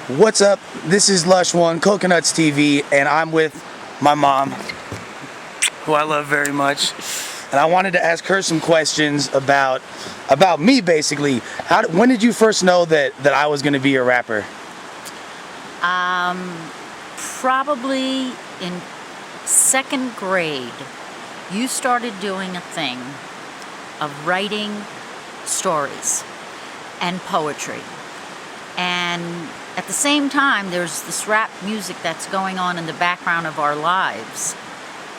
What's up? This is Lush One, Coconuts TV, and I'm with my mom, who I love very much. And I wanted to ask her some questions about me, basically. When did you first know that I was going to be a rapper? Probably in second grade. You started doing a thing of writing stories and poetry. And at the same time, there's this rap music that's going on in the background of our lives.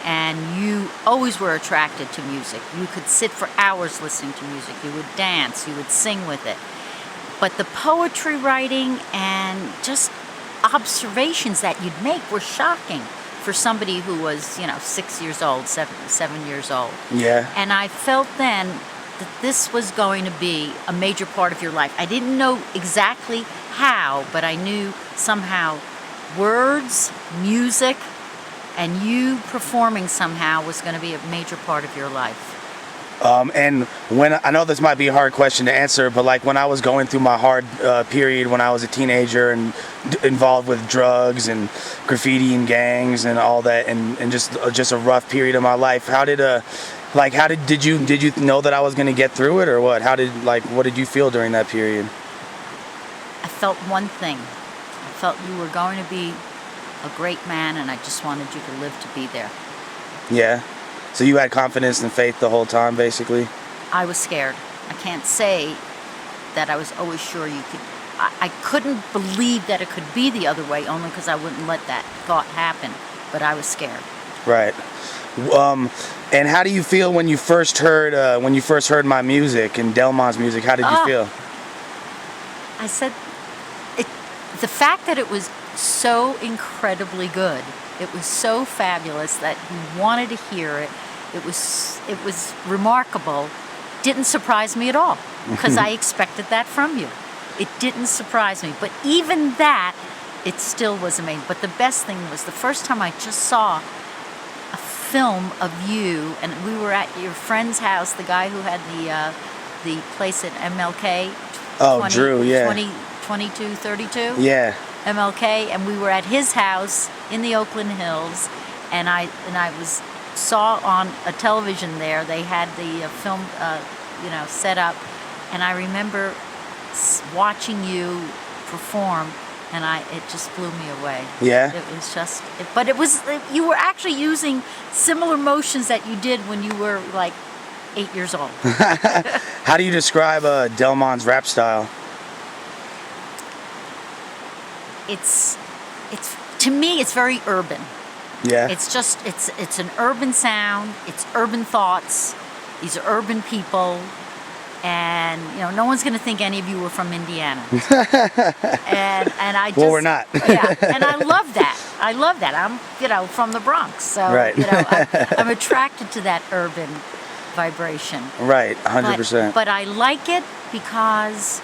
And you always were attracted to music. You could sit for hours listening to music. You would dance, you would sing with it. But the poetry writing and just observations that you'd make were shocking for somebody who was, 6 years old, 7 years old. Yeah. And I felt then that this was going to be a major part of your life. I didn't know exactly how, but I knew somehow words, music, and you performing somehow was going to be a major part of your life. And when I know this might be a hard question to answer, but like when I was going through my hard period when I was a teenager and involved with drugs and graffiti and gangs and all that, and just a rough period of my life, did you know that I was going to get through it, or what? What did you feel during that period? I felt one thing. I felt you were going to be a great man, and I just wanted you to live to be there. Yeah. So you had confidence and faith the whole time, basically? I was scared. I can't say that I was always sure you could. I couldn't believe that it could be the other way, only because I wouldn't let that thought happen. But I was scared. Right. And how do you feel when you first heard my music and Delmon's music? How did you feel? I said, the fact that it was so incredibly good. It was so fabulous that you wanted to hear it. It was remarkable. Didn't surprise me at all, because I expected that from you. It didn't surprise me. But even that, it still was amazing. But the best thing was the first time I just saw a film of you, and we were at your friend's house, the guy who had the place at MLK. Oh, Drew, yeah. 2232? Yeah. MLK, and we were at his house in the Oakland Hills, and I saw on a television there, they had the film set up, and I remember watching you perform, and it just blew me away. Yeah. It was just, but you were actually using similar motions that you did when you were like 8 years old. How do you describe Delmon's rap style? It's to me, it's very urban. Yeah. It's an urban sound. It's urban thoughts. These are urban people, and no one's going to think any of you were from Indiana. and I just, well, we're not. Yeah, and I love that. I love that. I'm from the Bronx, so right. I'm attracted to that urban vibration. Right, 100%. But I like it because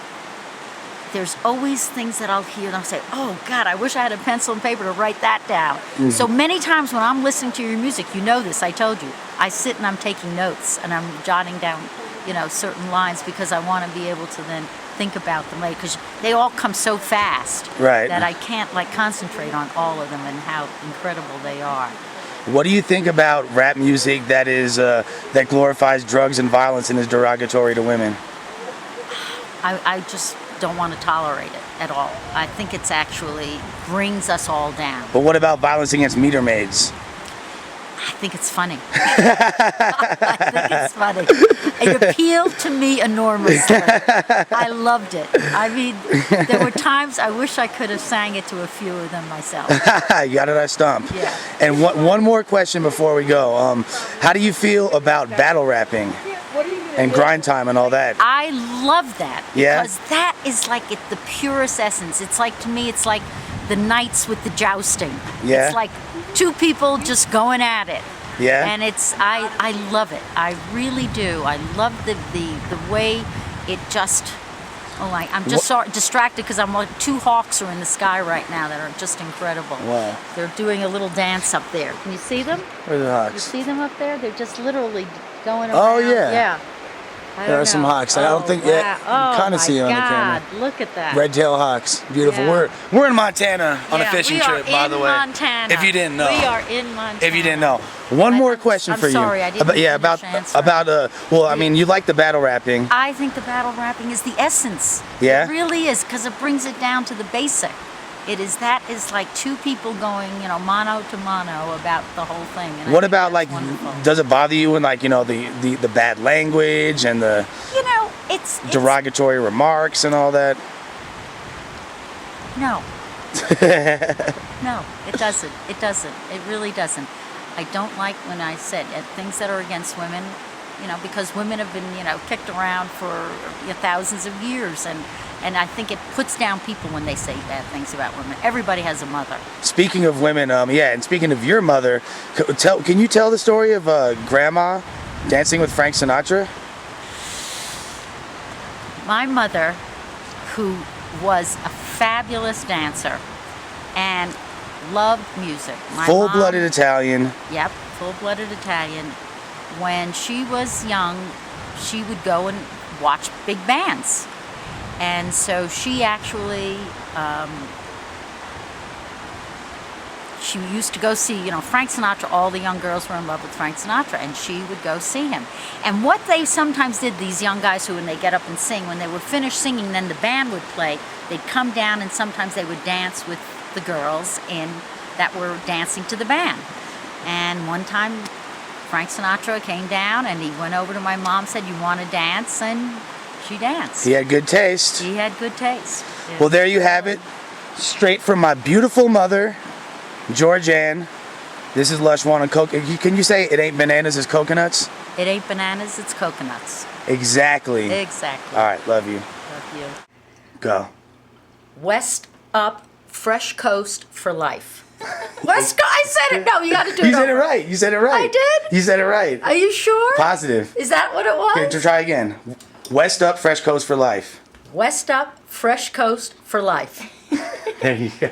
there's always things that I'll hear and I'll say, oh God, I wish I had a pencil and paper to write that down. Mm-hmm. So many times when I'm listening to your music, this, I told you, I sit and I'm taking notes and I'm jotting down, certain lines, because I want to be able to then think about them later, because they all come so fast, right, that I can't concentrate on all of them and how incredible they are. What do you think about rap music that that glorifies drugs and violence and is derogatory to women? I just don't want to tolerate it at all. I think it's actually brings us all down. But what about violence against meter maids? I think it's funny. I think it's funny. It appealed to me enormously. I loved it. I mean, there were times I wish I could have sang it to a few of them myself. You got it on stump. Yeah. And one more question before we go. How do you feel about battle rapping and grind time and all that? I love that, because yeah? that is like the purest essence. It's like, to me, it's like the knights with the jousting. Yeah. It's like two people just going at it. Yeah. And I love it. I really do. I love the way it just. Oh, I'm just so distracted because two hawks are in the sky right now that are just incredible. Wow. They're doing a little dance up there. Can you see them? Where are the hawks? You see them up there? They're just literally going around. Oh, yeah. Yeah. There are some hawks. I don't think yet. Oh, Kind of see it on the camera. God, look at that. Red-tailed hawks. Beautiful. Yeah. We're in Montana on a Yeah, fishing we are trip, by the way. in Montana. If you didn't know. We are in Montana. If you didn't know. One more question I'm for you. sorry, I didn't about finish answering. well, I mean, you like the battle rapping. I think the battle rapping is the essence. Yeah? It really is, because it brings it down to the basic. That is like two people going, mano to mano about the whole thing. And What about like, wonderful. does it bother you when like, the bad language and the it's derogatory remarks and all that? No. No, it doesn't. It doesn't. It really doesn't. I don't like when I said things that are against women, because women have been, kicked around for thousands of years, and I think it puts down people when they say bad things about women. Everybody has a mother. Speaking of women, and speaking of your mother, can you tell the story of Grandma dancing with Frank Sinatra? My mother, who was a fabulous dancer and loved music. Full-blooded Italian. Yep, full-blooded Italian. When she was young, she would go and watch big bands. And so she actually, she used to go see, Frank Sinatra. All the young girls were in love with Frank Sinatra, and she would go see him. And what they sometimes did, these young guys who, when they get up and sing, when they were finished singing, then the band would play, they'd come down and sometimes they would dance with the girls that were dancing to the band. And one time, Frank Sinatra came down and he went over to my mom and said, "You want to dance?" And she danced. He had good taste. He had good taste. Well, there you have it. Straight from my beautiful mother, Georgianne. This is Lush One. Can you say it ain't bananas, it's coconuts? It ain't bananas, it's coconuts. Exactly. Exactly. All right, love you. Love you. Go. West up, fresh coast for life. West Coast. I said it. No, you got to do it. You said it over. right. You said it right. I did? You said it right. Are you sure? Positive. Is that what it was? Okay, to try again. West up, fresh coast for life. West up, fresh coast for life. There you go.